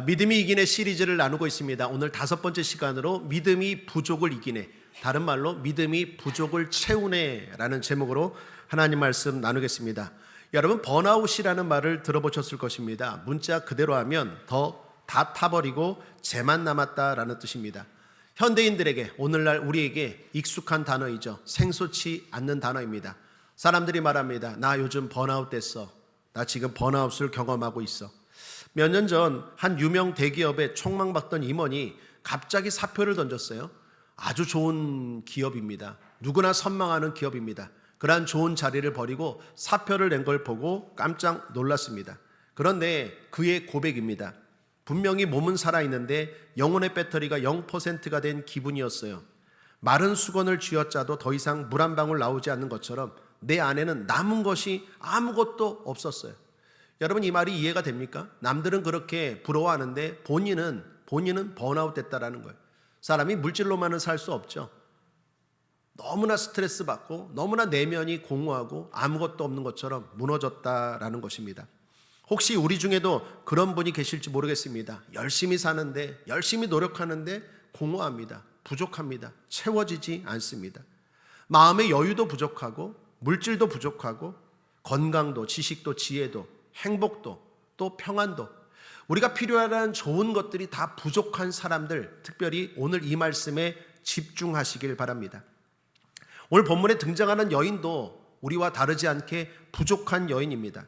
믿음이 이기네 시리즈를 나누고 있습니다. 오늘 5번째 시간으로 믿음이 부족을 이기네, 다른 말로 믿음이 부족을 채우네 라는 제목으로 하나님 말씀 나누겠습니다. 여러분, 번아웃이라는 말을 들어보셨을 것입니다. 문자 그대로 하면 다 타버리고 재만 남았다라는 뜻입니다. 현대인들에게, 오늘날 우리에게 익숙한 단어이죠. 생소치 않는 단어입니다. 사람들이 말합니다. 나 요즘 번아웃 됐어. 나 지금 번아웃을 경험하고 있어. 몇 년 전 한 유명 대기업에 촉망받던 임원이 갑자기 사표를 던졌어요. 아주 좋은 기업입니다. 누구나 선망하는 기업입니다. 그러한 좋은 자리를 버리고 사표를 낸 걸 보고 깜짝 놀랐습니다. 그런데 그의 고백입니다. 분명히 몸은 살아있는데 영혼의 배터리가 0%가 된 기분이었어요. 마른 수건을 쥐어짜도 더 이상 물 한 방울 나오지 않는 것처럼 내 안에는 남은 것이 아무것도 없었어요. 여러분, 이 말이 이해가 됩니까? 남들은 그렇게 부러워하는데 본인은 번아웃 됐다라는 거예요. 사람이 물질로만은 살 수 없죠. 너무나 스트레스 받고 너무나 내면이 공허하고 아무것도 없는 것처럼 무너졌다라는 것입니다. 혹시 우리 중에도 그런 분이 계실지 모르겠습니다. 열심히 사는데, 열심히 노력하는데 공허합니다. 부족합니다. 채워지지 않습니다. 마음의 여유도 부족하고 물질도 부족하고 건강도, 지식도, 지혜도, 행복도, 또 평안도, 우리가 필요한 좋은 것들이 다 부족한 사람들, 특별히 오늘 이 말씀에 집중하시길 바랍니다. 오늘 본문에 등장하는 여인도 우리와 다르지 않게 부족한 여인입니다.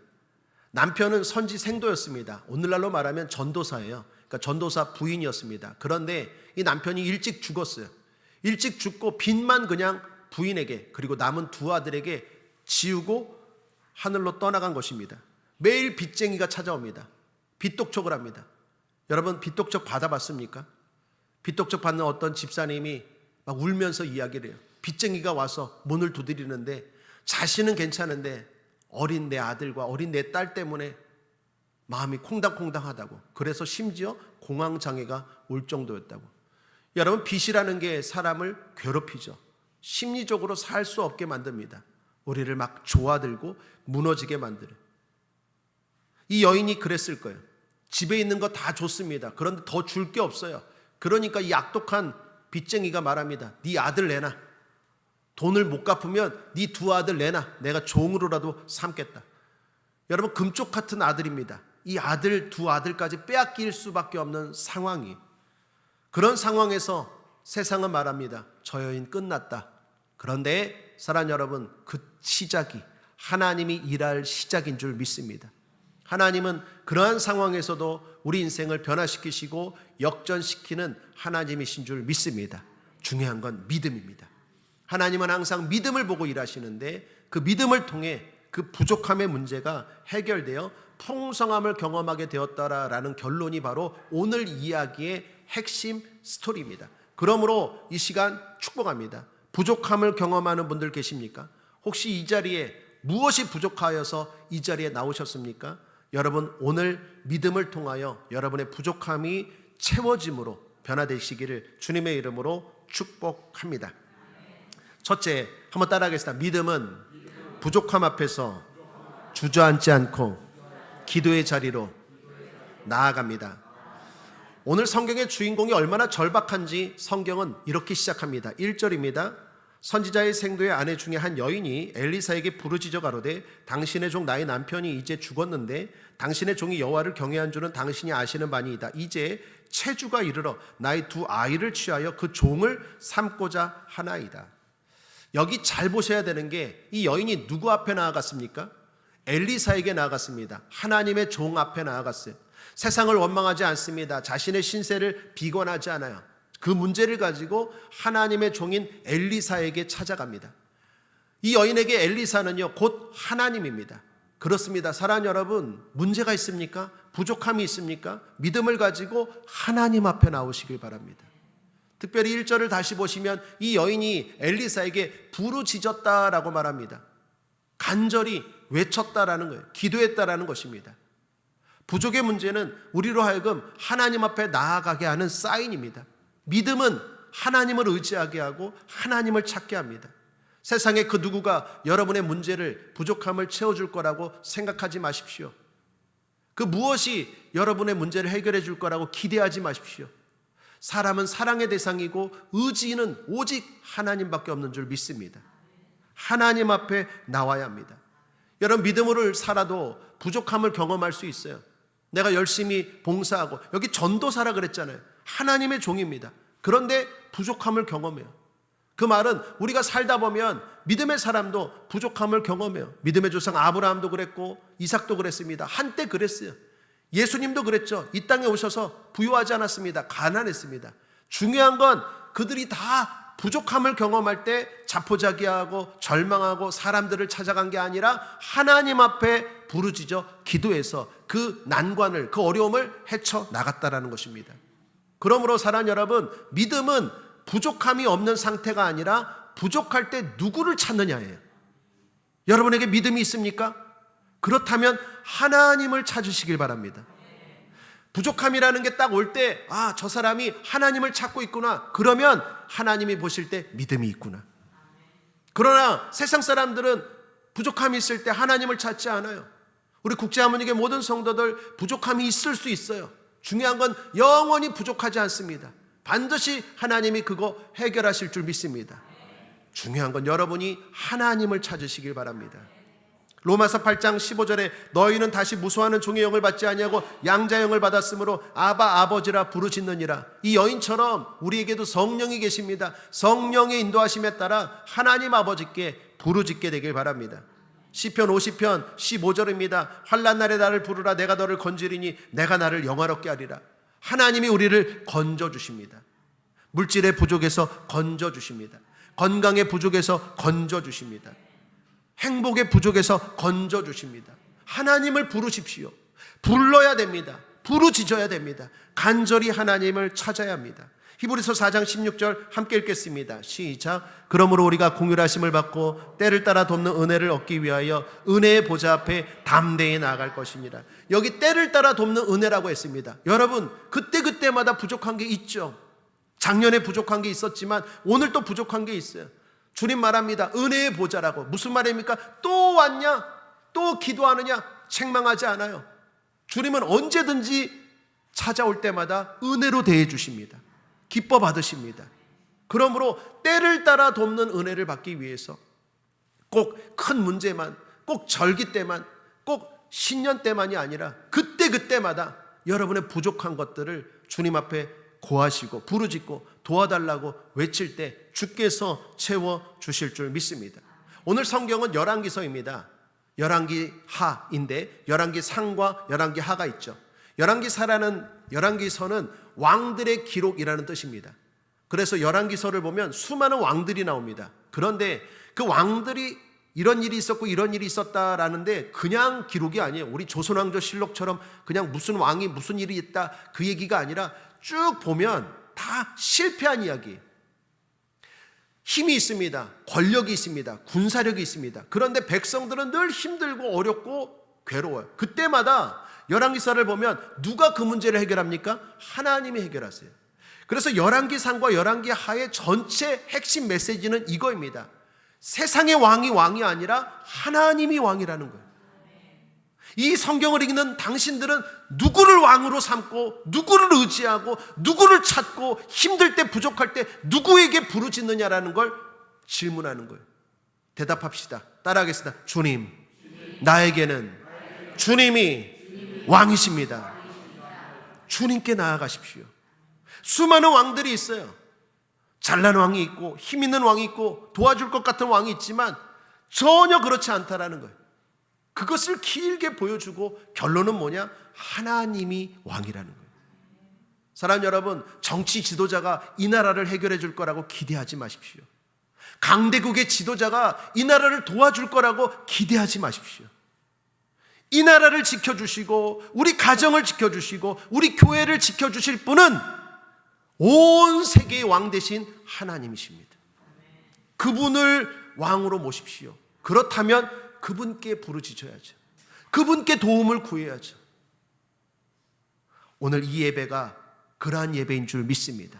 남편은 선지 생도였습니다. 오늘날로 말하면 전도사예요. 그러니까 전도사 부인이었습니다. 그런데 이 남편이 일찍 죽었어요. 일찍 죽고 빚만 그냥 부인에게, 그리고 남은 두 아들에게 지우고 하늘로 떠나간 것입니다. 매일 빚쟁이가 찾아옵니다. 빚독촉을 합니다. 여러분, 빚독촉 받아봤습니까? 빚독촉 받는 어떤 집사님이 막 울면서 이야기를 해요. 빚쟁이가 와서 문을 두드리는데 자신은 괜찮은데 어린 내 아들과 어린 내 딸 때문에 마음이 콩당콩당하다고, 그래서 심지어 공황장애가 올 정도였다고. 여러분, 빚이라는 게 사람을 괴롭히죠. 심리적으로 살 수 없게 만듭니다. 우리를 막 조아들고 무너지게 만들어요. 이 여인이 그랬을 거예요. 집에 있는 거 다 줬습니다. 그런데 더 줄 게 없어요. 그러니까 이 악독한 빚쟁이가 말합니다. 네 아들 내놔. 돈을 못 갚으면 네 두 아들 내놔. 내가 종으로라도 삼겠다. 여러분, 금쪽 같은 아들입니다. 이 아들, 두 아들까지 빼앗길 수밖에 없는 상황이. 그런 상황에서 세상은 말합니다. 저 여인 끝났다. 그런데 사랑 여러분, 그 시작이 하나님이 일할 시작인 줄 믿습니다. 하나님은 그러한 상황에서도 우리 인생을 변화시키시고 역전시키는 하나님이신 줄 믿습니다. 중요한 건 믿음입니다. 하나님은 항상 믿음을 보고 일하시는데 그 믿음을 통해 그 부족함의 문제가 해결되어 풍성함을 경험하게 되었다라는 결론이 바로 오늘 이야기의 핵심 스토리입니다. 그러므로 이 시간 축복합니다. 부족함을 경험하는 분들 계십니까? 혹시 이 자리에 무엇이 부족하여서 이 자리에 나오셨습니까? 여러분, 오늘 믿음을 통하여 여러분의 부족함이 채워짐으로 변화되시기를 주님의 이름으로 축복합니다. 첫째, 한번 따라하겠습니다. 믿음은 부족함 앞에서 주저앉지 않고 기도의 자리로 나아갑니다. 오늘 성경의 주인공이 얼마나 절박한지 성경은 이렇게 시작합니다. 1절입니다. 선지자의 생도의 아내 중에 한 여인이 엘리사에게 부르짖어 가로되 당신의 종 나의 남편이 이제 죽었는데 당신의 종이 여호와를 경외한 줄은 당신이 아시는 바니이다. 이제 체주가 이르러 나의 두 아이를 취하여 그 종을 삼고자 하나이다. 여기 잘 보셔야 되는 게, 이 여인이 누구 앞에 나아갔습니까? 엘리사에게 나아갔습니다. 하나님의 종 앞에 나아갔어요. 세상을 원망하지 않습니다. 자신의 신세를 비관하지 않아요. 그 문제를 가지고 하나님의 종인 엘리사에게 찾아갑니다. 이 여인에게 엘리사는요, 곧 하나님입니다. 그렇습니다. 사랑하는 여러분, 문제가 있습니까? 부족함이 있습니까? 믿음을 가지고 하나님 앞에 나오시길 바랍니다. 특별히 1절을 다시 보시면 이 여인이 엘리사에게 부르짖었다라고 말합니다. 간절히 외쳤다라는 거예요. 기도했다라는 것입니다. 부족의 문제는 우리로 하여금 하나님 앞에 나아가게 하는 사인입니다. 믿음은 하나님을 의지하게 하고 하나님을 찾게 합니다. 세상에 그 누구가 여러분의 문제를, 부족함을 채워줄 거라고 생각하지 마십시오. 그 무엇이 여러분의 문제를 해결해 줄 거라고 기대하지 마십시오. 사람은 사랑의 대상이고 의지는 오직 하나님밖에 없는 줄 믿습니다. 하나님 앞에 나와야 합니다. 여러분, 믿음으로 살아도 부족함을 경험할 수 있어요. 내가 열심히 봉사하고, 여기 전도사라 그랬잖아요. 하나님의 종입니다. 그런데 부족함을 경험해요. 그 말은 우리가 살다 보면 믿음의 사람도 부족함을 경험해요. 믿음의 조상 아브라함도 그랬고 이삭도 그랬습니다. 한때 그랬어요. 예수님도 그랬죠. 이 땅에 오셔서 부유하지 않았습니다. 가난했습니다. 중요한 건 그들이 다 부족함을 경험할 때 자포자기하고 절망하고 사람들을 찾아간 게 아니라 하나님 앞에 부르짖어 기도해서 그 난관을, 그 어려움을 헤쳐나갔다라는 것입니다. 그러므로 사랑하는 여러분, 믿음은 부족함이 없는 상태가 아니라 부족할 때 누구를 찾느냐예요. 여러분에게 믿음이 있습니까? 그렇다면 하나님을 찾으시길 바랍니다. 부족함이라는 게 딱 올 때, 아, 저 사람이 하나님을 찾고 있구나. 그러면 하나님이 보실 때 믿음이 있구나. 그러나 세상 사람들은 부족함이 있을 때 하나님을 찾지 않아요. 우리 국제하모니교회 모든 성도들 부족함이 있을 수 있어요. 중요한 건 영원히 부족하지 않습니다. 반드시 하나님이 그거 해결하실 줄 믿습니다. 중요한 건 여러분이 하나님을 찾으시길 바랍니다. 로마서 8장 15절에 너희는 다시 무수하는 종의 영을 받지 아니하고 양자의 영을 받았으므로 아바 아버지라 부르짖느니라. 이 여인처럼 우리에게도 성령이 계십니다. 성령의 인도하심에 따라 하나님 아버지께 부르짖게 되길 바랍니다. 시편 50편 15절입니다. 환난 날에 나를 부르라. 내가 너를 건지리니 내가 나를 영화롭게 하리라. 하나님이 우리를 건져주십니다. 물질의 부족에서 건져주십니다. 건강의 부족에서 건져주십니다. 행복의 부족에서 건져주십니다. 하나님을 부르십시오. 불러야 됩니다. 부르짖어야 됩니다. 간절히 하나님을 찾아야 합니다. 히브리서 4장 16절 함께 읽겠습니다. 시작. 그러므로 우리가 공율하심을 받고 때를 따라 돕는 은혜를 얻기 위하여 은혜의 보좌 앞에 담대히 나아갈 것이니라. 여기 때를 따라 돕는 은혜라고 했습니다. 여러분, 그때그때마다 부족한 게 있죠. 작년에 부족한 게 있었지만 오늘 또 부족한 게 있어요. 주님 말합니다. 은혜의 보좌라고. 무슨 말입니까? 또 왔냐? 또 기도하느냐? 책망하지 않아요. 주님은 언제든지 찾아올 때마다 은혜로 대해 주십니다. 기뻐 받으십니다. 그러므로 때를 따라 돕는 은혜를 받기 위해서 꼭 큰 문제만, 꼭 절기 때만, 꼭 신년 때만이 아니라 그때그때마다 여러분의 부족한 것들을 주님 앞에 고하시고 부르짖고 도와달라고 외칠 때 주께서 채워주실 줄 믿습니다. 오늘 성경은 열왕기서입니다. 열왕기 하인데 열왕기 상과 열왕기 하가 있죠. 열왕기서는 왕들의 기록이라는 뜻입니다. 그래서 열왕기서를 보면 수많은 왕들이 나옵니다. 그런데 그 왕들이 이런 일이 있었고 이런 일이 있었다라는데 그냥 기록이 아니에요. 우리 조선왕조 실록처럼 그냥 무슨 왕이 무슨 일이 있다 그 얘기가 아니라 쭉 보면 다 실패한 이야기. 힘이 있습니다. 권력이 있습니다. 군사력이 있습니다. 그런데 백성들은 늘 힘들고 어렵고 괴로워요. 그때마다 열왕기서를 보면 누가 그 문제를 해결합니까? 하나님이 해결하세요. 그래서 열왕기상과 열왕기하의 전체 핵심 메시지는 이거입니다. 세상의 왕이 아니라 하나님이 왕이라는 거예요. 이 성경을 읽는 당신들은 누구를 왕으로 삼고 누구를 의지하고 누구를 찾고 힘들 때 부족할 때 누구에게 부르짖느냐라는 걸 질문하는 거예요. 대답합시다. 따라하겠습니다. 주님, 나에게는 주님이 왕이십니다. 주님께 나아가십시오. 수많은 왕들이 있어요. 잘난 왕이 있고 힘 있는 왕이 있고 도와줄 것 같은 왕이 있지만 전혀 그렇지 않다라는 거예요. 그것을 길게 보여주고 결론은 뭐냐? 하나님이 왕이라는 거예요. 사랑 여러분, 정치 지도자가 이 나라를 해결해 줄 거라고 기대하지 마십시오. 강대국의 지도자가 이 나라를 도와줄 거라고 기대하지 마십시오. 이 나라를 지켜주시고 우리 가정을 지켜주시고 우리 교회를 지켜주실 분은 온 세계의 왕 대신 하나님이십니다. 그분을 왕으로 모십시오. 그렇다면 그분께 부르짖어야죠. 그분께 도움을 구해야죠. 오늘 이 예배가 그러한 예배인 줄 믿습니다.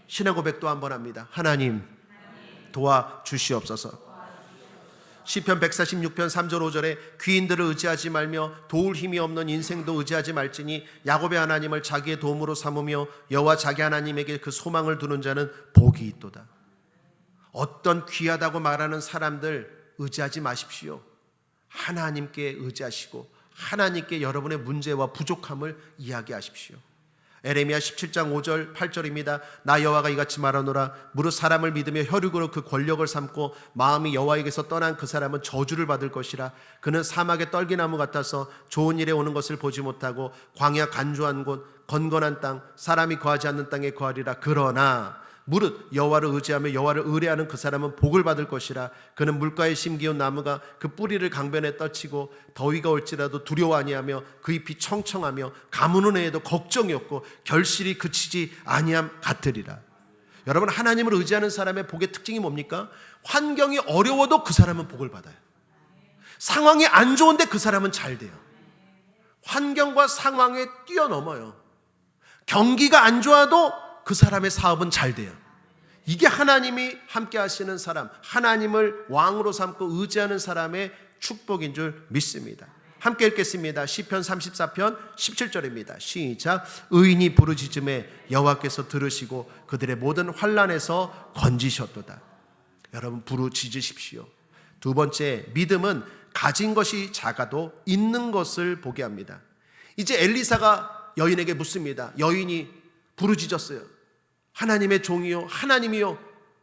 신앙 고백도 한번 합니다. 하나님 도와주시옵소서. 시편 146편 3절 5절에 귀인들을 의지하지 말며 도울 힘이 없는 인생도 의지하지 말지니 야곱의 하나님을 자기의 도움으로 삼으며 여호와 자기 하나님에게 그 소망을 두는 자는 복이 있도다. 어떤 귀하다고 말하는 사람들 의지하지 마십시오. 하나님께 의지하시고 하나님께 여러분의 문제와 부족함을 이야기하십시오. 에레미야 17장 5절 8절입니다. 나 여호와가 이같이 말하노라. 무릇 사람을 믿으며 혈육으로 그 권력을 삼고 마음이 여호와에게서 떠난 그 사람은 저주를 받을 것이라. 그는 사막의 떨기나무 같아서 좋은 일에 오는 것을 보지 못하고 광야 간조한 곳 건건한 땅 사람이 거하지 않는 땅에 거하리라. 그러나 무릇 여호와를 의지하며 여호와를 의뢰하는 그 사람은 복을 받을 것이라. 그는 물가에 심기운 나무가 그 뿌리를 강변에 떨치고 더위가 올지라도 두려워 아니하며 그 잎이 청청하며 가무는 해에도 걱정이 없고 결실이 그치지 아니함 같으리라. 여러분, 하나님을 의지하는 사람의 복의 특징이 뭡니까? 환경이 어려워도 그 사람은 복을 받아요. 상황이 안 좋은데 그 사람은 잘 돼요. 환경과 상황에 뛰어넘어요. 경기가 안 좋아도 그 사람의 사업은 잘 돼요. 이게 하나님이 함께 하시는 사람, 하나님을 왕으로 삼고 의지하는 사람의 축복인 줄 믿습니다. 함께 읽겠습니다. 시편 34편 17절입니다. 시작. 의인이 부르짖음에 여호와께서 들으시고 그들의 모든 환난에서 건지셨도다. 여러분, 부르짖으십시오. 두 번째, 믿음은 가진 것이 작아도 있는 것을 보게 합니다. 이제 엘리사가 여인에게 묻습니다. 여인이 부르짖었어요. 하나님의 종이요, 하나님이요,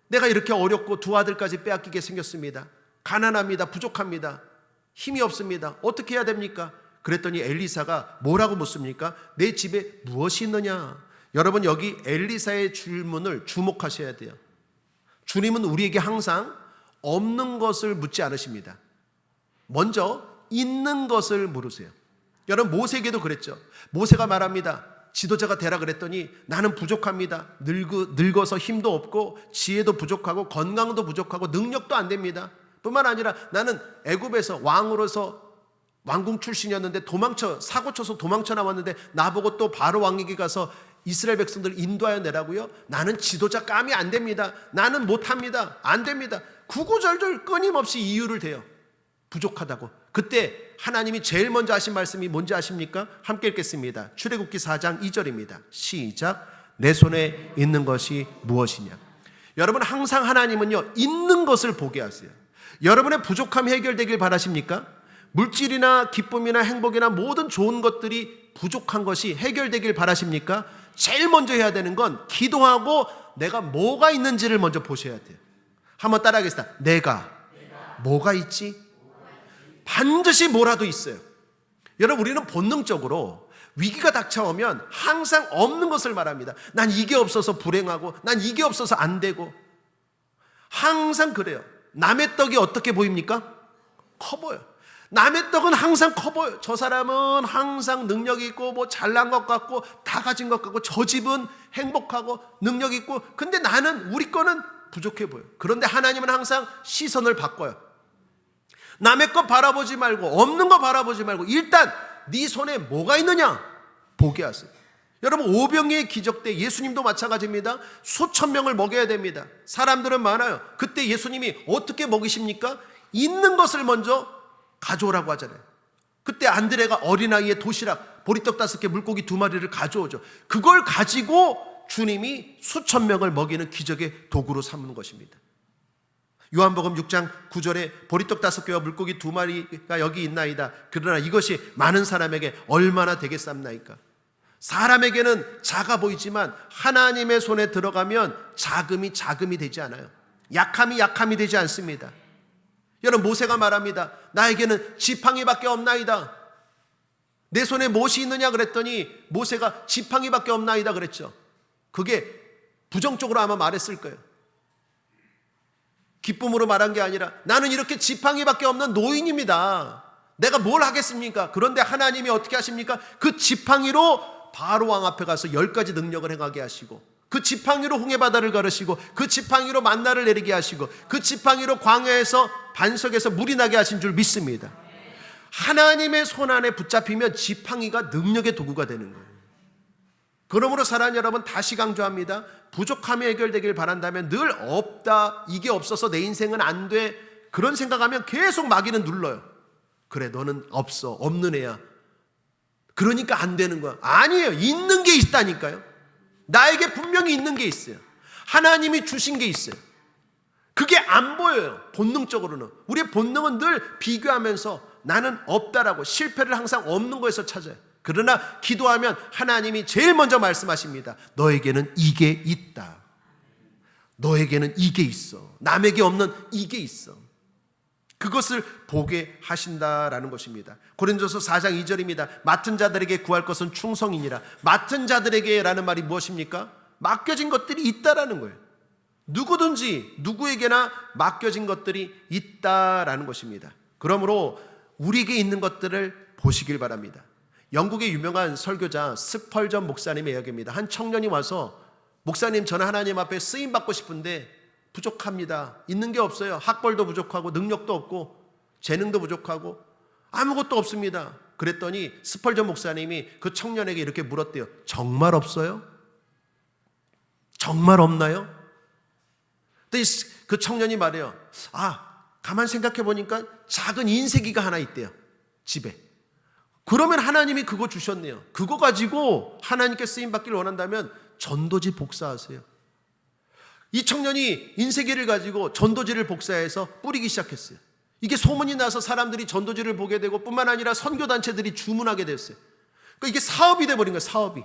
내가 이렇게 어렵고 두 아들까지 빼앗기게 생겼습니다. 가난합니다. 부족합니다. 힘이 없습니다. 어떻게 해야 됩니까? 그랬더니 엘리사가 뭐라고 묻습니까? 내 집에 무엇이 있느냐? 여러분, 여기 엘리사의 질문을 주목하셔야 돼요. 주님은 우리에게 항상 없는 것을 묻지 않으십니다. 먼저 있는 것을 물으세요. 여러분, 모세에게도 그랬죠. 모세가 말합니다. 지도자가 되라 그랬더니 나는 부족합니다. 늙어서 힘도 없고 지혜도 부족하고 건강도 부족하고 능력도 안 됩니다. 뿐만 아니라 나는 애굽에서 왕으로서 왕궁 출신이었는데 사고쳐서 도망쳐 나왔는데 나보고 또 바로 왕에게 가서 이스라엘 백성들 인도하여 내라고요? 나는 지도자 감이 안 됩니다. 나는 못합니다. 안 됩니다. 구구절절 끊임없이 이유를 대요. 부족하다고. 그때 하나님이 제일 먼저 하신 말씀이 뭔지 아십니까? 함께 읽겠습니다. 출애굽기 4장 2절입니다. 시작. 내 손에 있는 것이 무엇이냐? 여러분, 항상 하나님은요, 있는 것을 보게 하세요. 여러분의 부족함이 해결되길 바라십니까? 물질이나 기쁨이나 행복이나 모든 좋은 것들이 부족한 것이 해결되길 바라십니까? 제일 먼저 해야 되는 건 기도하고 내가 뭐가 있는지를 먼저 보셔야 돼요. 한번 따라하겠습니다. 내가 뭐가 있지? 반드시 뭐라도 있어요. 여러분, 우리는 본능적으로 위기가 닥쳐오면 항상 없는 것을 말합니다. 난 이게 없어서 불행하고 난 이게 없어서 안 되고 항상 그래요. 남의 떡이 어떻게 보입니까? 커 보여요. 남의 떡은 항상 커 보여요. 저 사람은 항상 능력이 있고 뭐 잘난 것 같고 다 가진 것 같고 저 집은 행복하고 능력 있고, 근데 나는 우리 거는 부족해 보여요. 그런데 하나님은 항상 시선을 바꿔요. 남의 거 바라보지 말고 없는 거 바라보지 말고 일단 네 손에 뭐가 있느냐 보게 하세요. 여러분, 오병이의 기적 때 예수님도 마찬가지입니다. 수천 명을 먹여야 됩니다. 사람들은 많아요. 그때 예수님이 어떻게 먹이십니까? 있는 것을 먼저 가져오라고 하잖아요. 그때 안드레가 어린아이의 도시락 보리떡 5개 물고기 2마리를 가져오죠. 그걸 가지고 주님이 수천 명을 먹이는 기적의 도구로 삼는 것입니다. 요한복음 6장 9절에 보리떡 5개와 물고기 2마리가 여기 있나이다. 그러나 이것이 많은 사람에게 얼마나 되겠습니까? 사람에게는 작아 보이지만 하나님의 손에 들어가면 자금이 되지 않아요. 약함이 되지 않습니다. 여러분, 모세가 말합니다. 나에게는 지팡이밖에 없나이다. 내 손에 무엇이 있느냐 그랬더니 모세가 지팡이밖에 없나이다 그랬죠. 그게 부정적으로 아마 말했을 거예요. 기쁨으로 말한 게 아니라 나는 이렇게 지팡이밖에 없는 노인입니다. 내가 뭘 하겠습니까? 그런데 하나님이 어떻게 하십니까? 그 지팡이로 바로 왕 앞에 가서 10가지 능력을 행하게 하시고, 그 지팡이로 홍해바다를 가르시고, 그 지팡이로 만나를 내리게 하시고, 그 지팡이로 광야에서 반석에서 물이 나게 하신 줄 믿습니다. 하나님의 손 안에 붙잡히면 지팡이가 능력의 도구가 되는 거예요. 그러므로 사랑하는 여러분, 다시 강조합니다. 부족함이 해결되길 바란다면 늘 없다, 이게 없어서 내 인생은 안 돼, 그런 생각하면 계속 마귀는 눌러요. 그래, 너는 없어, 없는 애야. 그러니까 안 되는 거야. 아니에요. 있는 게 있다니까요. 나에게 분명히 있는 게 있어요. 하나님이 주신 게 있어요. 그게 안 보여요. 본능적으로는. 우리의 본능은 늘 비교하면서 나는 없다라고, 실패를 항상 없는 거에서 찾아요. 그러나 기도하면 하나님이 제일 먼저 말씀하십니다. 너에게는 이게 있다. 너에게는 이게 있어. 남에게 없는 이게 있어. 그것을 보게 하신다라는 것입니다. 고린도서 4장 2절입니다. 맡은 자들에게 구할 것은 충성이니라. 맡은 자들에게라는 말이 무엇입니까? 맡겨진 것들이 있다라는 거예요. 누구든지 누구에게나 맡겨진 것들이 있다라는 것입니다. 그러므로 우리에게 있는 것들을 보시길 바랍니다. 영국의 유명한 설교자 스펄전 목사님의 이야기입니다. 한 청년이 와서 목사님, 저는 하나님 앞에 쓰임 받고 싶은데 부족합니다. 있는 게 없어요. 학벌도 부족하고 능력도 없고 재능도 부족하고 아무것도 없습니다. 그랬더니 스펄전 목사님이 그 청년에게 이렇게 물었대요. 정말 없어요? 정말 없나요? 그 청년이 말해요. 가만 생각해 보니까 작은 인쇄기가 하나 있대요. 집에. 그러면 하나님이 그거 주셨네요. 그거 가지고 하나님께 쓰임 받기를 원한다면 전도지 복사하세요. 이 청년이 인쇄기를 가지고 전도지를 복사해서 뿌리기 시작했어요. 이게 소문이 나서 사람들이 전도지를 보게 되고 뿐만 아니라 선교단체들이 주문하게 됐어요. 그러니까 이게 사업이 돼버린 거예요. 사업이.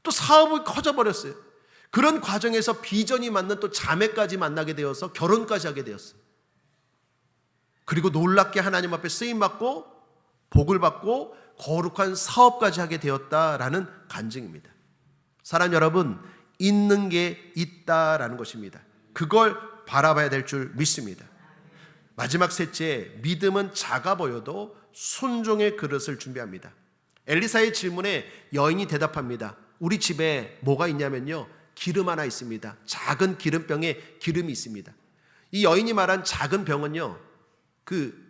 또 사업이 커져버렸어요. 그런 과정에서 비전이 맞는 또 자매까지 만나게 되어서 결혼까지 하게 되었어요. 그리고 놀랍게 하나님 앞에 쓰임받고 복을 받고 거룩한 사업까지 하게 되었다라는 간증입니다. 사랑 여러분, 있는 게 있다라는 것입니다. 그걸 바라봐야 될 줄 믿습니다. 마지막 셋째, 믿음은 작아 보여도 순종의 그릇을 준비합니다. 엘리사의 질문에 여인이 대답합니다. 우리 집에 뭐가 있냐면요, 기름 하나 있습니다. 작은 기름병에 기름이 있습니다. 이 여인이 말한 작은 병은요, 그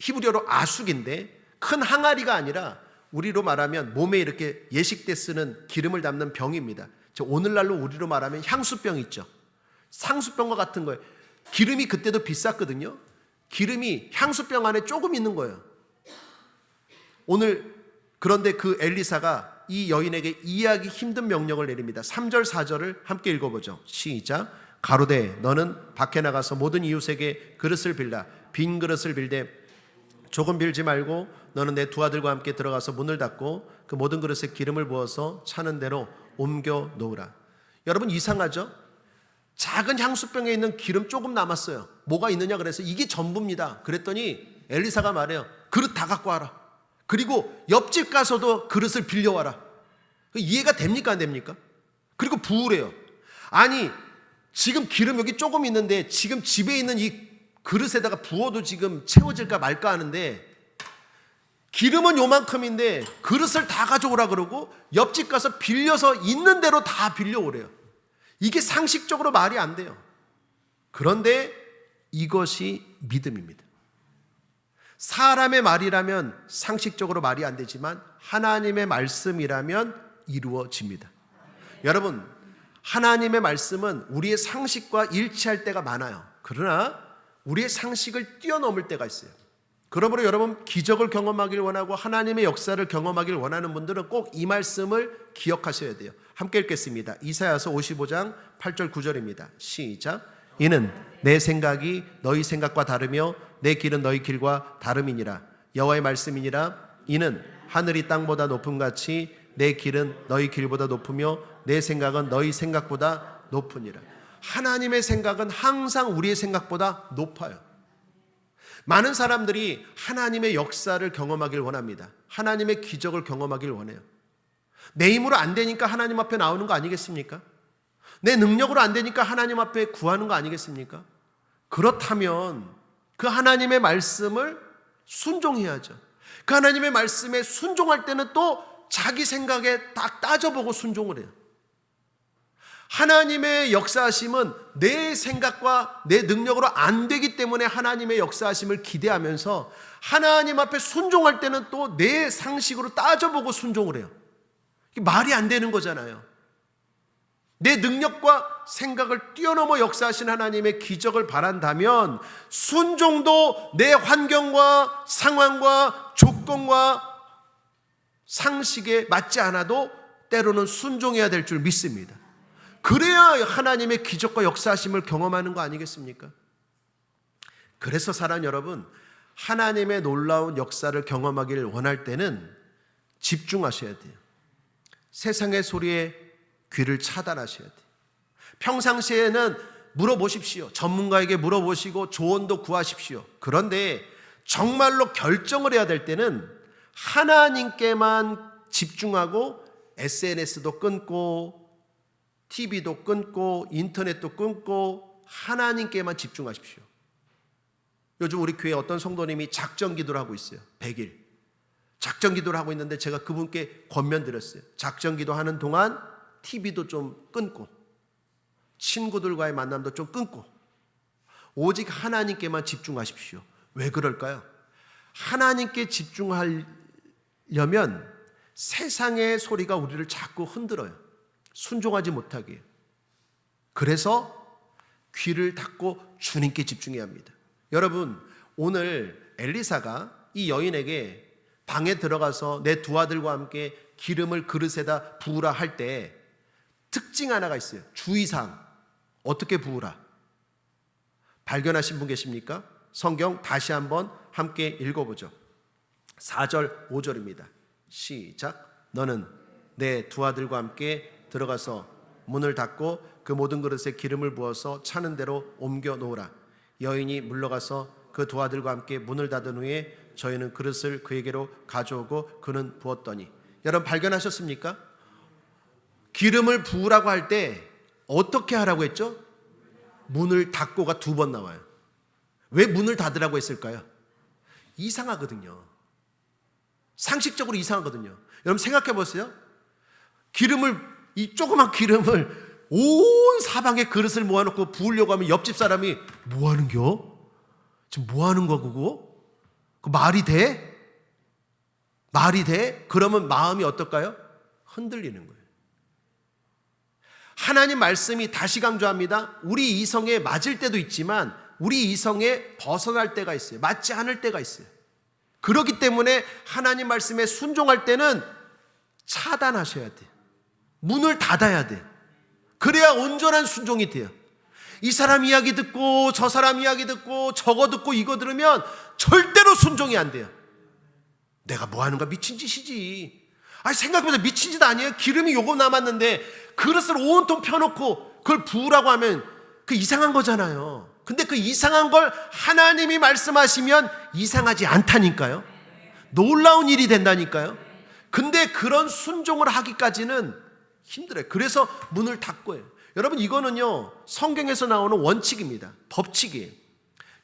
히브리어로 아숙인데 큰 항아리가 아니라 우리로 말하면 몸에 이렇게 예식 때 쓰는 기름을 담는 병입니다. 오늘날로 우리로 말하면 향수병 있죠. 상수병과 같은 거예요. 기름이 그때도 비쌌거든요. 기름이 향수병 안에 조금 있는 거예요. 오늘 그런데 그 엘리사가 이 여인에게 이해하기 힘든 명령을 내립니다. 3절 4절을 함께 읽어보죠. 시작. 가로되 너는 밖에 나가서 모든 이웃에게 그릇을 빌라. 빈 그릇을 빌되 조금 빌지 말고 너는 내 두 아들과 함께 들어가서 문을 닫고 그 모든 그릇에 기름을 부어서 차는 대로 옮겨 놓으라. 여러분, 이상하죠? 작은 향수병에 있는 기름 조금 남았어요. 뭐가 있느냐 그래서 이게 전부입니다. 그랬더니 엘리사가 말해요. 그릇 다 갖고 와라. 그리고 옆집 가서도 그릇을 빌려와라. 이해가 됩니까 안 됩니까? 그리고 부으래요. 아니, 지금 기름 여기 조금 있는데 지금 집에 있는 이 그릇에다가 부어도 지금 채워질까 말까 하는데 기름은 요만큼인데 그릇을 다 가져오라 그러고 옆집 가서 빌려서 있는 대로 다 빌려오래요. 이게 상식적으로 말이 안 돼요. 그런데 이것이 믿음입니다. 사람의 말이라면 상식적으로 말이 안 되지만 하나님의 말씀이라면 이루어집니다. 여러분, 하나님의 말씀은 우리의 상식과 일치할 때가 많아요. 그러나 우리의 상식을 뛰어넘을 때가 있어요. 그러므로 여러분, 기적을 경험하길 원하고 하나님의 역사를 경험하길 원하는 분들은 꼭 이 말씀을 기억하셔야 돼요. 함께 읽겠습니다. 이사야서 55장 8절 9절입니다. 시작. 이는 내 생각이 너희 생각과 다르며 내 길은 너희 길과 다름이니라. 여호와의 말씀이니라. 이는 하늘이 땅보다 높음같이 내 길은 너희 길보다 높으며 내 생각은 너희 생각보다 높으니라. 하나님의 생각은 항상 우리의 생각보다 높아요. 많은 사람들이 하나님의 역사를 경험하길 원합니다. 하나님의 기적을 경험하길 원해요. 내 힘으로 안 되니까 하나님 앞에 나오는 거 아니겠습니까? 내 능력으로 안 되니까 하나님 앞에 구하는 거 아니겠습니까? 그렇다면 그 하나님의 말씀을 순종해야죠. 그 하나님의 말씀에 순종할 때는 또 자기 생각에 딱 따져보고 순종을 해요. 하나님의 역사하심은 내 생각과 내 능력으로 안 되기 때문에 하나님의 역사하심을 기대하면서 하나님 앞에 순종할 때는 또 내 상식으로 따져보고 순종을 해요. 이게 말이 안 되는 거잖아요. 내 능력과 생각을 뛰어넘어 역사하신 하나님의 기적을 바란다면 순종도 내 환경과 상황과 조건과 상식에 맞지 않아도 때로는 순종해야 될 줄 믿습니다. 그래야 하나님의 기적과 역사하심을 경험하는 거 아니겠습니까? 그래서 사랑하는 여러분, 하나님의 놀라운 역사를 경험하기를 원할 때는 집중하셔야 돼요. 세상의 소리에 귀를 차단하셔야 돼요. 평상시에는 물어보십시오. 전문가에게 물어보시고 조언도 구하십시오. 그런데 정말로 결정을 해야 될 때는 하나님께만 집중하고 SNS도 끊고 TV도 끊고 인터넷도 끊고 하나님께만 집중하십시오. 요즘 우리 교회 어떤 성도님이 작전 기도를 하고 있어요. 100일 작전 기도를 하고 있는데 제가 그분께 권면드렸어요. 작전 기도하는 동안 TV도 좀 끊고 친구들과의 만남도 좀 끊고 오직 하나님께만 집중하십시오. 왜 그럴까요? 하나님께 집중하려면 세상의 소리가 우리를 자꾸 흔들어요. 순종하지 못하게 해요. 그래서 귀를 닫고 주님께 집중해야 합니다. 여러분, 오늘 엘리사가 이 여인에게 방에 들어가서 내 두 아들과 함께 기름을 그릇에다 부으라 할 때 특징 하나가 있어요. 주의사항. 어떻게 부으라? 발견하신 분 계십니까? 성경 다시 한번 함께 읽어보죠. 4절 5절입니다. 시작. 너는 내 두 아들과 함께 들어가서 문을 닫고 그 모든 그릇에 기름을 부어서 차는 대로 옮겨 놓으라. 여인이 물러가서 그 두 아들과 함께 문을 닫은 후에 저희는 그릇을 그에게로 가져오고 그는 부었더니. 여러분 발견하셨습니까? 기름을 부으라고 할 때 어떻게 하라고 했죠? 문을 닫고가 2번 나와요. 왜 문을 닫으라고 했을까요? 이상하거든요. 상식적으로 이상하거든요. 여러분 생각해 보세요. 이 조그만 기름을 온 사방에 그릇을 모아놓고 부으려고 하면 옆집 사람이 뭐 하는겨? 지금 뭐 하는 거 그거? 그 말이 돼? 말이 돼? 그러면 마음이 어떨까요? 흔들리는 거예요. 하나님 말씀이 다시 강조합니다. 우리 이성에 맞을 때도 있지만 우리 이성에 벗어날 때가 있어요. 맞지 않을 때가 있어요. 그렇기 때문에 하나님 말씀에 순종할 때는 차단하셔야 돼요. 문을 닫아야 돼요. 그래야 온전한 순종이 돼요. 이 사람 이야기 듣고 저 사람 이야기 듣고 저거 듣고 이거 들으면 절대로 순종이 안 돼요. 내가 뭐 하는가? 미친 짓이지. 아니 생각보다 미친 짓 아니에요. 기름이 요거 남았는데 그릇을 온통 펴놓고 그걸 부으라고 하면 그 이상한 거잖아요. 근데 그 이상한 걸 하나님이 말씀하시면 이상하지 않다니까요. 놀라운 일이 된다니까요. 근데 그런 순종을 하기까지는 힘들어요. 그래서 문을 닫고 해요. 여러분 이거는요 성경에서 나오는 원칙입니다. 법칙이에요.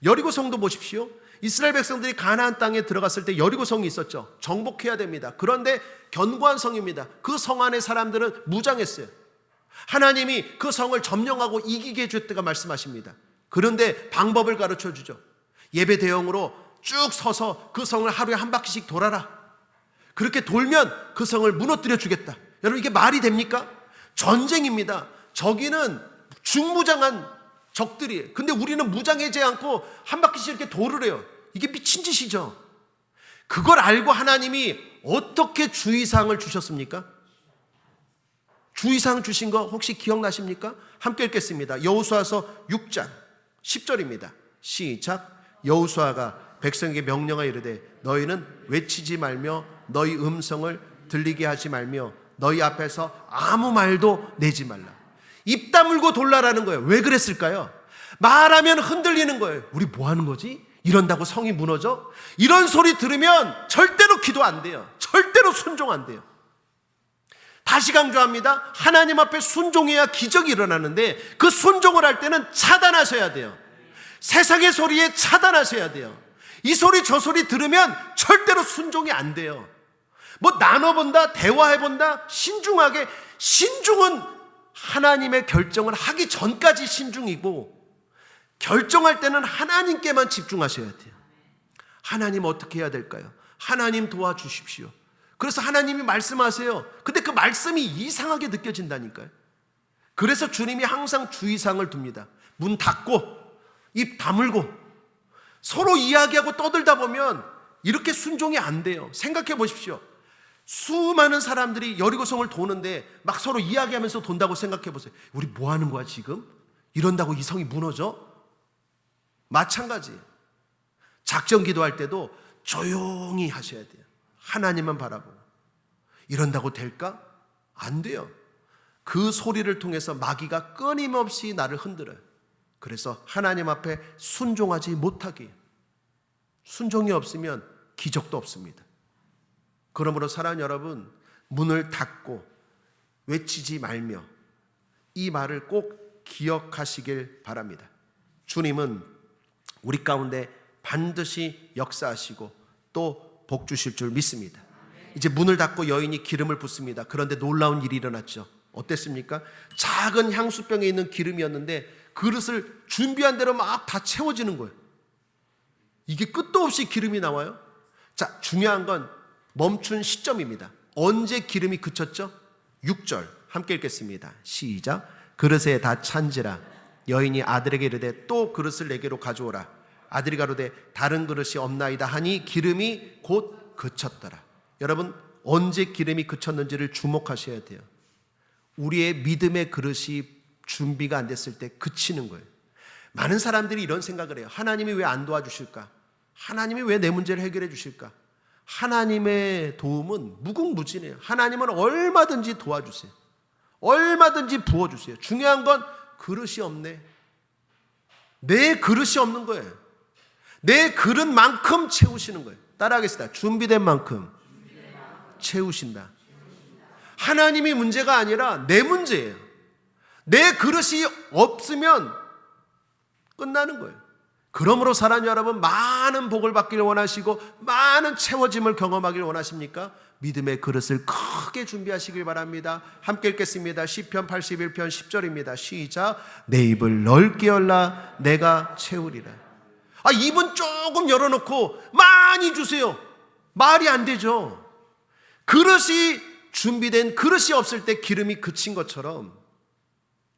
여리고성도 보십시오. 이스라엘 백성들이 가나안 땅에 들어갔을 때 여리고성이 있었죠. 정복해야 됩니다. 그런데 견고한 성입니다. 그 성 안에 사람들은 무장했어요. 하나님이 그 성을 점령하고 이기게 해줬다가 말씀하십니다. 그런데 방법을 가르쳐 주죠. 예배 대형으로 쭉 서서 그 성을 하루에 한 바퀴씩 돌아라. 그렇게 돌면 그 성을 무너뜨려 주겠다. 여러분 이게 말이 됩니까? 전쟁입니다. 저기는 중무장한 적들이에요. 근데 우리는 무장하지 않고 한 바퀴씩 이렇게 돌을 해요. 이게 미친 짓이죠. 그걸 알고 하나님이 어떻게 주의사항을 주셨습니까? 주의사항 주신 거 혹시 기억나십니까? 함께 읽겠습니다. 여호수아서 6장 10절입니다. 시작. 여호수아가 백성에게 명령하여 이르되 너희는 외치지 말며 너희 음성을 들리게 하지 말며 너희 앞에서 아무 말도 내지 말라. 입 다물고 돌라라는 거예요. 왜 그랬을까요? 말하면 흔들리는 거예요. 우리 뭐 하는 거지? 이런다고 성이 무너져? 이런 소리 들으면 절대로 기도 안 돼요. 절대로 순종 안 돼요. 다시 강조합니다. 하나님 앞에 순종해야 기적이 일어나는데 그 순종을 할 때는 차단하셔야 돼요. 세상의 소리에 차단하셔야 돼요. 이 소리 저 소리 들으면 절대로 순종이 안 돼요. 뭐 나눠본다, 대화해본다, 신중하게. 신중은 하나님의 결정을 하기 전까지 신중이고 결정할 때는 하나님께만 집중하셔야 돼요. 하나님 어떻게 해야 될까요? 하나님 도와주십시오. 그래서 하나님이 말씀하세요. 근데 그 말씀이 이상하게 느껴진다니까요. 그래서 주님이 항상 주의사항을 둡니다. 문 닫고 입 다물고 서로 이야기하고 떠들다 보면 이렇게 순종이 안 돼요. 생각해 보십시오. 수많은 사람들이 여리고성을 도는데 막 서로 이야기하면서 돈다고 생각해 보세요. 우리 뭐 하는 거야 지금? 이런다고 이 성이 무너져? 마찬가지예요. 작전 기도할 때도 조용히 하셔야 돼요. 하나님만 바라보고. 이런다고 될까? 안 돼요. 그 소리를 통해서 마귀가 끊임없이 나를 흔들어요. 그래서 하나님 앞에 순종하지 못하게 해요. 순종이 없으면 기적도 없습니다. 그러므로 사랑하는 여러분, 문을 닫고 외치지 말며 이 말을 꼭 기억하시길 바랍니다. 주님은 우리 가운데 반드시 역사하시고 또 복 주실 줄 믿습니다. 이제 문을 닫고 여인이 기름을 붓습니다. 그런데 놀라운 일이 일어났죠. 어땠습니까? 작은 향수병에 있는 기름이었는데 그릇을 준비한 대로 막 다 채워지는 거예요. 이게 끝도 없이 기름이 나와요. 자, 중요한 건 멈춘 시점입니다. 언제 기름이 그쳤죠? 6절 함께 읽겠습니다. 시작. 그릇에 다 찬지라. 여인이 아들에게 이르되 또 그릇을 내게로 가져오라. 아들이 가로되 다른 그릇이 없나이다 하니 기름이 곧 그쳤더라. 여러분, 언제 기름이 그쳤는지를 주목하셔야 돼요. 우리의 믿음의 그릇이 준비가 안 됐을 때 그치는 거예요. 많은 사람들이 이런 생각을 해요. 하나님이 왜 안 도와주실까? 하나님이 왜 내 문제를 해결해 주실까? 하나님의 도움은 무궁무진해요. 하나님은 얼마든지 도와주세요. 얼마든지 부어주세요. 중요한 건 그릇이 없네. 내 그릇이 없는 거예요. 내 그릇만큼 채우시는 거예요. 따라하겠습니다. 준비된 만큼 채우신다. 하나님이 문제가 아니라 내 문제예요. 내 그릇이 없으면 끝나는 거예요. 그러므로 사랑하는 여러분, 많은 복을 받기를 원하시고 많은 채워짐을 경험하기를 원하십니까? 믿음의 그릇을 크게 준비하시길 바랍니다. 함께 읽겠습니다. 시편 81편 10절입니다. 시작. 내 입을 넓게 열라 내가 채우리라. 입은 조금 열어놓고 많이 주세요. 말이 안 되죠. 그릇이 준비된 그릇이 없을 때 기름이 그친 것처럼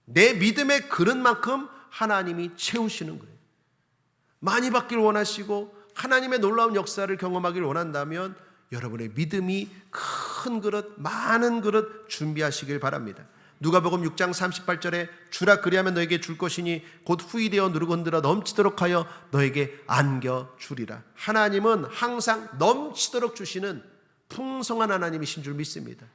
내 믿음의 그릇만큼 하나님이 채우시는 거예요. 많이 받기를 원하시고 하나님의 놀라운 역사를 경험하기를 원한다면 여러분의 믿음이 큰 그릇, 많은 그릇 준비하시길 바랍니다. 누가복음 6장 38절에 주라 그리하면 너에게 줄 것이니 곧 후이되어 누르고 흔들어 넘치도록 하여 너에게 안겨 주리라. 하나님은 항상 넘치도록 주시는 풍성한 하나님이신 줄 믿습니다.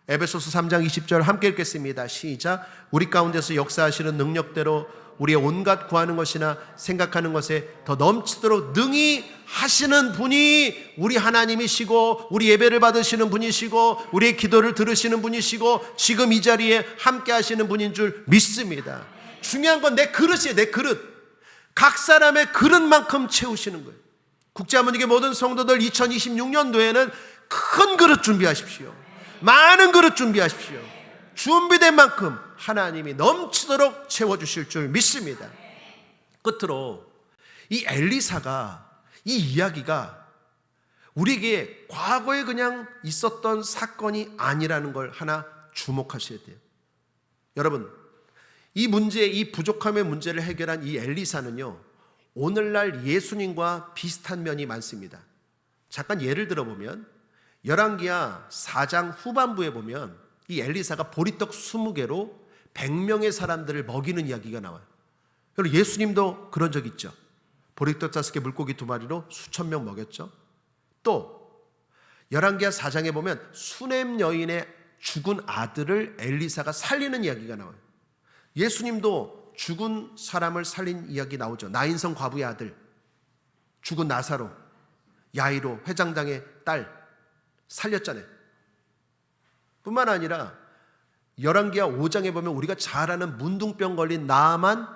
에베소서 3장 20절 함께 읽겠습니다. 시작. 우리 가운데서 역사하시는 능력대로 우리의 온갖 구하는 것이나 생각하는 것에 더 넘치도록 능히 하시는 분이 우리 하나님이시고 우리 예배를 받으시는 분이시고 우리의 기도를 들으시는 분이시고 지금 이 자리에 함께 하시는 분인 줄 믿습니다. 중요한 건 내 그릇이에요. 내 그릇. 각 사람의 그릇만큼 채우시는 거예요. 국제하모니게 모든 성도들 2026년도에는 큰 그릇 준비하십시오. 많은 그릇 준비하십시오. 준비된 만큼 하나님이 넘치도록 채워주실 줄 믿습니다. 끝으로 이 엘리사가 이 이야기가 우리에게 과거에 그냥 있었던 사건이 아니라는 걸 하나 주목하셔야 돼요. 여러분, 이 문제, 이 부족함의 문제를 해결한 이 엘리사는요, 오늘날 예수님과 비슷한 면이 많습니다. 잠깐 예를 들어보면 열왕기하 4장 후반부에 보면 이 엘리사가 보리떡 20개로 100명의 사람들을 먹이는 이야기가 나와요. 여러분, 예수님도 그런 적 있죠. 보리떡 5개, 물고기 2마리로 수천 명 먹였죠. 또 열왕기하 4장에 보면 수넴 여인의 죽은 아들을 엘리사가 살리는 이야기가 나와요. 예수님도 죽은 사람을 살린 이야기 나오죠. 나인성 과부의 아들, 죽은 나사로, 야이로 회장당의 딸 살렸잖아요. 뿐만 아니라 열왕기하 5장에 보면 우리가 잘 아는 문둥병 걸린 나아만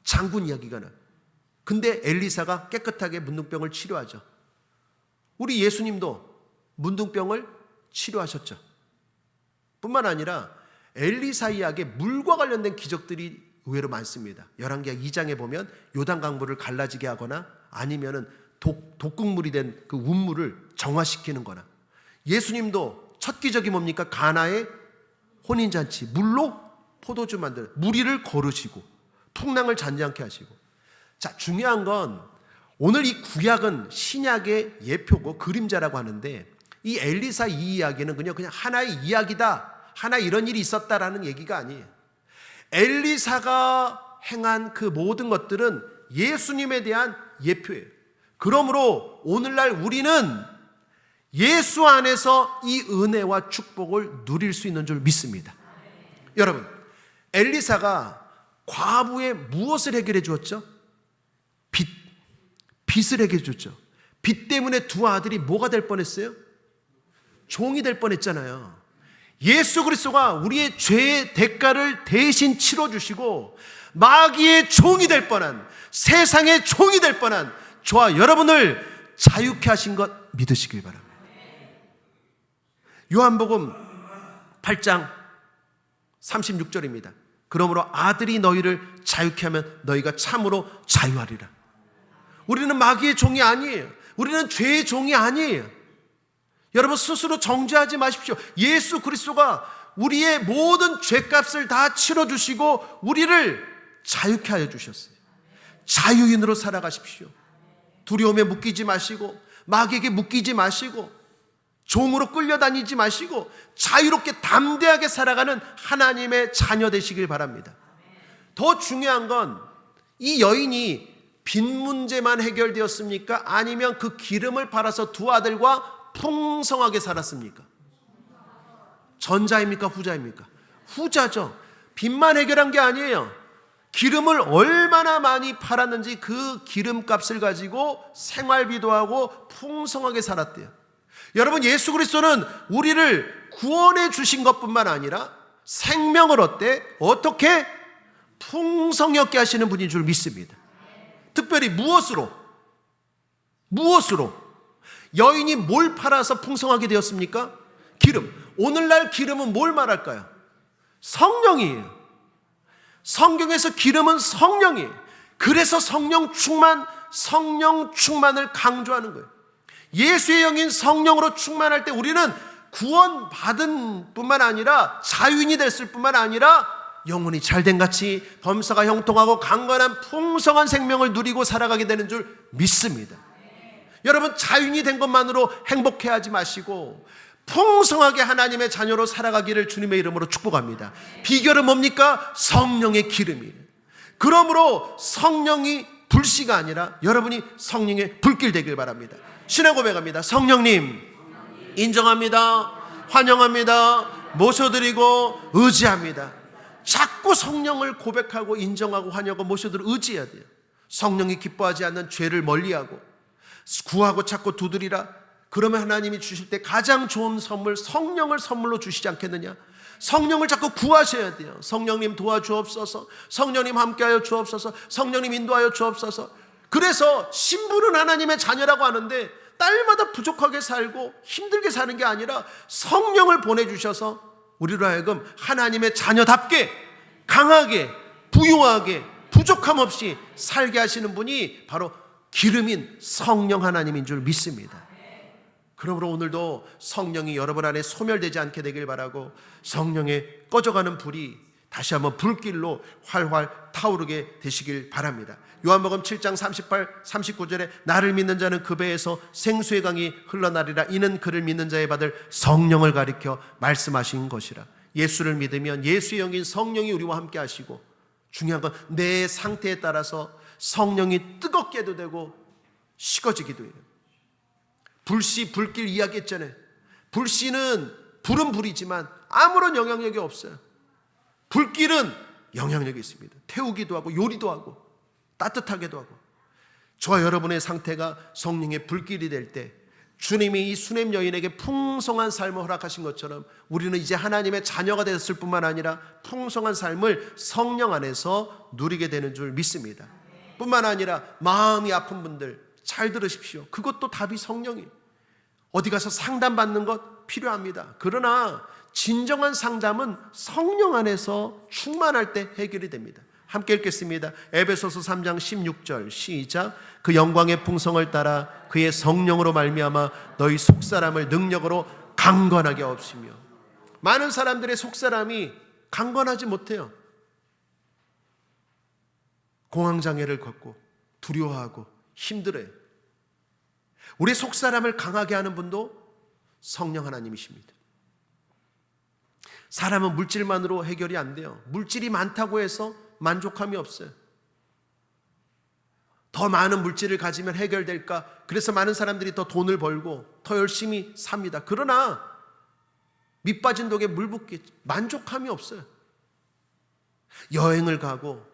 장군 이야기가 나요. 근데 엘리사가 깨끗하게 문둥병을 치료하죠. 우리 예수님도 문둥병을 치료하셨죠. 뿐만 아니라 엘리사 이야기에 물과 관련된 기적들이 의외로 많습니다. 열왕기하 2장에 보면 요단강물을 갈라지게 하거나 아니면은 독극물이 된 그 운물을 정화시키는 거나, 예수님도 첫 기적이 뭡니까? 가나의 혼인잔치, 물로 포도주 만들어 무리를 거르시고 풍랑을 잔잔케 하시고. 자, 중요한 건 오늘 이 구약은 신약의 예표고 그림자라고 하는데, 이 엘리사 이 이야기는 그냥 하나의 이야기다, 하나 이런 일이 있었다라는 얘기가 아니에요. 엘리사가 행한 그 모든 것들은 예수님에 대한 예표예요. 그러므로 오늘날 우리는 예수 안에서 이 은혜와 축복을 누릴 수 있는 줄 믿습니다. 여러분, 엘리사가 과부의 무엇을 해결해 주었죠? 빚을 해결해 줬죠. 빚 때문에 두 아들이 뭐가 될 뻔했어요? 종이 될 뻔했잖아요. 예수 그리스도가 우리의 죄의 대가를 대신 치러주시고 마귀의 종이 될 뻔한, 세상의 종이 될 뻔한 저와 여러분을 자유케 하신 것 믿으시길 바랍니다. 요한복음 8장 36절입니다. 그러므로 아들이 너희를 자유케 하면 너희가 참으로 자유하리라. 우리는 마귀의 종이 아니에요. 우리는 죄의 종이 아니에요. 여러분, 스스로 정죄하지 마십시오. 예수 그리스도가 우리의 모든 죄값을 다 치러주시고 우리를 자유케 하여 주셨어요. 자유인으로 살아가십시오. 두려움에 묶이지 마시고 마귀에게 묶이지 마시고 종으로 끌려다니지 마시고 자유롭게 담대하게 살아가는 하나님의 자녀 되시길 바랍니다. 더 중요한 건 이 여인이 빚 문제만 해결되었습니까? 아니면 그 기름을 팔아서 두 아들과 풍성하게 살았습니까? 전자입니까? 후자입니까? 후자죠. 빚만 해결한 게 아니에요. 기름을 얼마나 많이 팔았는지 그 기름값을 가지고 생활비도 하고 풍성하게 살았대요. 여러분, 예수 그리스도는 우리를 구원해 주신 것뿐만 아니라 생명을 어떻게 풍성히 얻게 하시는 분인 줄 믿습니다. 특별히 무엇으로? 여인이 뭘 팔아서 풍성하게 되었습니까? 기름. 오늘날 기름은 뭘 말할까요? 성령이에요. 성경에서 기름은 성령이에요. 그래서 성령 충만을 강조하는 거예요. 예수의 영인 성령으로 충만할 때 우리는 구원받은 뿐만 아니라 자유인이 됐을 뿐만 아니라 영혼이 잘된 같이 범사가 형통하고 강건한 풍성한 생명을 누리고 살아가게 되는 줄 믿습니다. 여러분, 자유인이 된 것만으로 행복해하지 마시고 풍성하게 하나님의 자녀로 살아가기를 주님의 이름으로 축복합니다. 비결은 뭡니까? 성령의 기름이에요. 그러므로 성령이 불씨가 아니라 여러분이 성령의 불길 되길 바랍니다. 신앙 고백합니다. 성령님, 인정합니다. 환영합니다. 모셔드리고 의지합니다. 자꾸 성령을 고백하고 인정하고 환영하고 모셔드리고 의지해야 돼요. 성령이 기뻐하지 않는 죄를 멀리하고 구하고 찾고 두드리라. 그러면 하나님이 주실 때 가장 좋은 선물, 성령을 선물로 주시지 않겠느냐? 성령을 자꾸 구하셔야 돼요. 성령님 도와주옵소서. 성령님 함께하여 주옵소서. 성령님 인도하여 주옵소서. 그래서 신부는 하나님의 자녀라고 하는데 딸마다 부족하게 살고 힘들게 사는 게 아니라 성령을 보내주셔서 우리로 하여금 하나님의 자녀답게 강하게 부유하게 부족함 없이 살게 하시는 분이 바로 기름인 성령 하나님인 줄 믿습니다. 그러므로 오늘도 성령이 여러분 안에 소멸되지 않게 되길 바라고 성령의 꺼져가는 불이 다시 한번 불길로 활활 타오르게 되시길 바랍니다. 요한복음 7장 38, 39절에 나를 믿는 자는 그 배에서 생수의 강이 흘러나리라. 이는 그를 믿는 자에 받을 성령을 가리켜 말씀하신 것이라. 예수를 믿으면 예수의 영인 성령이 우리와 함께 하시고 중요한 건 내 상태에 따라서 성령이 뜨겁게도 되고 식어지기도 해요. 불씨, 불길 이야기했잖아요. 불씨는 불은 불이지만 아무런 영향력이 없어요. 불길은 영향력이 있습니다. 태우기도 하고 요리도 하고 따뜻하게도 하고. 저와 여러분의 상태가 성령의 불길이 될 때 주님이 이 수냄 여인에게 풍성한 삶을 허락하신 것처럼 우리는 이제 하나님의 자녀가 되었을 뿐만 아니라 풍성한 삶을 성령 안에서 누리게 되는 줄 믿습니다. 뿐만 아니라 마음이 아픈 분들 잘 들으십시오. 그것도 답이 성령이에요. 어디 가서 상담받는 것 필요합니다. 그러나 진정한 상담은 성령 안에서 충만할 때 해결이 됩니다. 함께 읽겠습니다. 에베소서 3장 16절 시작. 그 영광의 풍성을 따라 그의 성령으로 말미암아 너희 속사람을 능력으로 강건하게 하시며. 많은 사람들의 속사람이 강건하지 못해요. 공황장애를 겪고 두려워하고 힘들어요. 우리 속사람을 강하게 하는 분도 성령 하나님이십니다. 사람은 물질만으로 해결이 안 돼요. 물질이 많다고 해서 만족함이 없어요. 더 많은 물질을 가지면 해결될까? 그래서 많은 사람들이 더 돈을 벌고 더 열심히 삽니다. 그러나 밑빠진 독에 물 붓기, 만족함이 없어요. 여행을 가고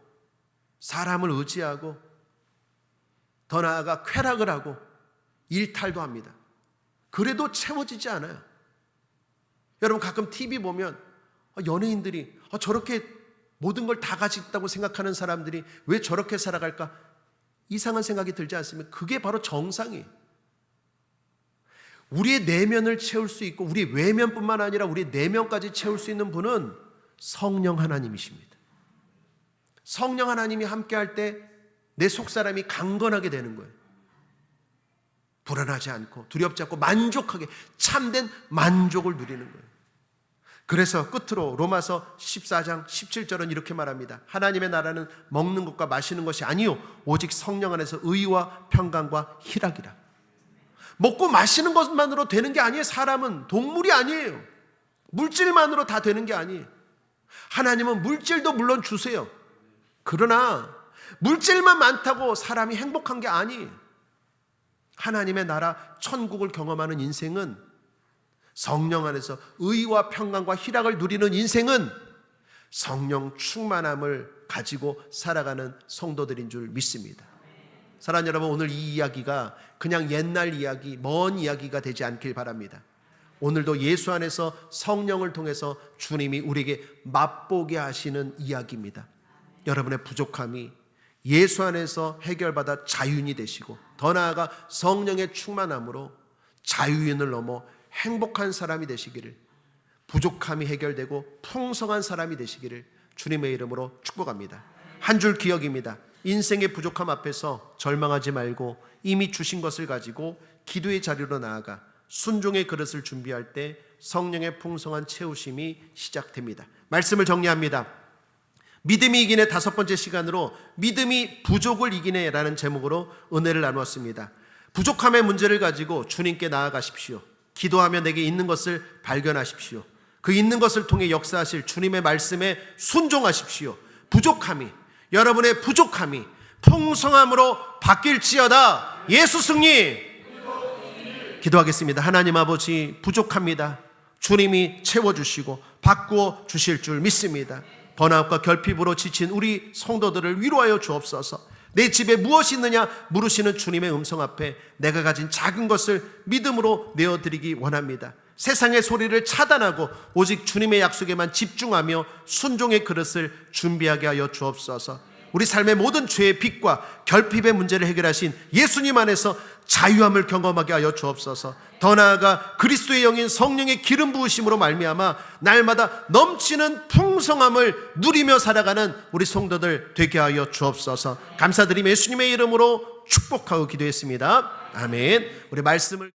사람을 의지하고 더 나아가 쾌락을 하고 일탈도 합니다. 그래도 채워지지 않아요. 여러분 가끔 TV 보면 연예인들이 저렇게 모든 걸 다 가지고 있다고 생각하는 사람들이 왜 저렇게 살아갈까? 이상한 생각이 들지 않습니까? 그게 바로 정상이에요. 우리의 내면을 채울 수 있고 우리 외면뿐만 아니라 우리 내면까지 채울 수 있는 분은 성령 하나님이십니다. 성령 하나님이 함께할 때 내 속사람이 강건하게 되는 거예요. 불안하지 않고 두렵지 않고 만족하게 참된 만족을 누리는 거예요. 그래서 끝으로 로마서 14장 17절은 이렇게 말합니다. 하나님의 나라는 먹는 것과 마시는 것이 아니요 오직 성령 안에서 의와 평강과 희락이라. 먹고 마시는 것만으로 되는 게 아니에요. 사람은 동물이 아니에요. 물질만으로 다 되는 게 아니에요. 하나님은 물질도 물론 주세요. 그러나 물질만 많다고 사람이 행복한 게 아니에요. 하나님의 나라 천국을 경험하는 인생은 성령 안에서 의와 평강과 희락을 누리는 인생은 성령 충만함을 가지고 살아가는 성도들인 줄 믿습니다. 사랑하는 여러분, 오늘 이 이야기가 그냥 옛날 이야기, 먼 이야기가 되지 않길 바랍니다. 오늘도 예수 안에서 성령을 통해서 주님이 우리에게 맛보게 하시는 이야기입니다. 여러분의 부족함이 예수 안에서 해결받아 자유인이 되시고 더 나아가 성령의 충만함으로 자유인을 넘어 행복한 사람이 되시기를, 부족함이 해결되고 풍성한 사람이 되시기를 주님의 이름으로 축복합니다. 한 줄 기억입니다. 인생의 부족함 앞에서 절망하지 말고 이미 주신 것을 가지고 기도의 자리로 나아가 순종의 그릇을 준비할 때 성령의 풍성한 채우심이 시작됩니다. 말씀을 정리합니다. 믿음이 이기네 다섯 번째 시간으로 믿음이 부족을 이기네 라는 제목으로 은혜를 나누었습니다. 부족함의 문제를 가지고 주님께 나아가십시오. 기도하며 내게 있는 것을 발견하십시오. 그 있는 것을 통해 역사하실 주님의 말씀에 순종하십시오. 부족함이, 여러분의 부족함이 풍성함으로 바뀔지어다. 예수 승리. 기도하겠습니다. 하나님 아버지, 부족합니다. 주님이 채워주시고 바꾸어 주실 줄 믿습니다. 번아웃과 결핍으로 지친 우리 성도들을 위로하여 주옵소서. 내 집에 무엇이 있느냐 물으시는 주님의 음성 앞에 내가 가진 작은 것을 믿음으로 내어드리기 원합니다. 세상의 소리를 차단하고 오직 주님의 약속에만 집중하며 순종의 그릇을 준비하게 하여 주옵소서. 우리 삶의 모든 죄의 빚과 결핍의 문제를 해결하신 예수님 안에서 자유함을 경험하게 하여 주옵소서. 더 나아가 그리스도의 영인 성령의 기름 부으심으로 말미암아 날마다 넘치는 풍성함을 누리며 살아가는 우리 성도들 되게 하여 주옵소서. 감사드리며 예수님의 이름으로 축복하고 기도했습니다. 아멘. 우리 말씀을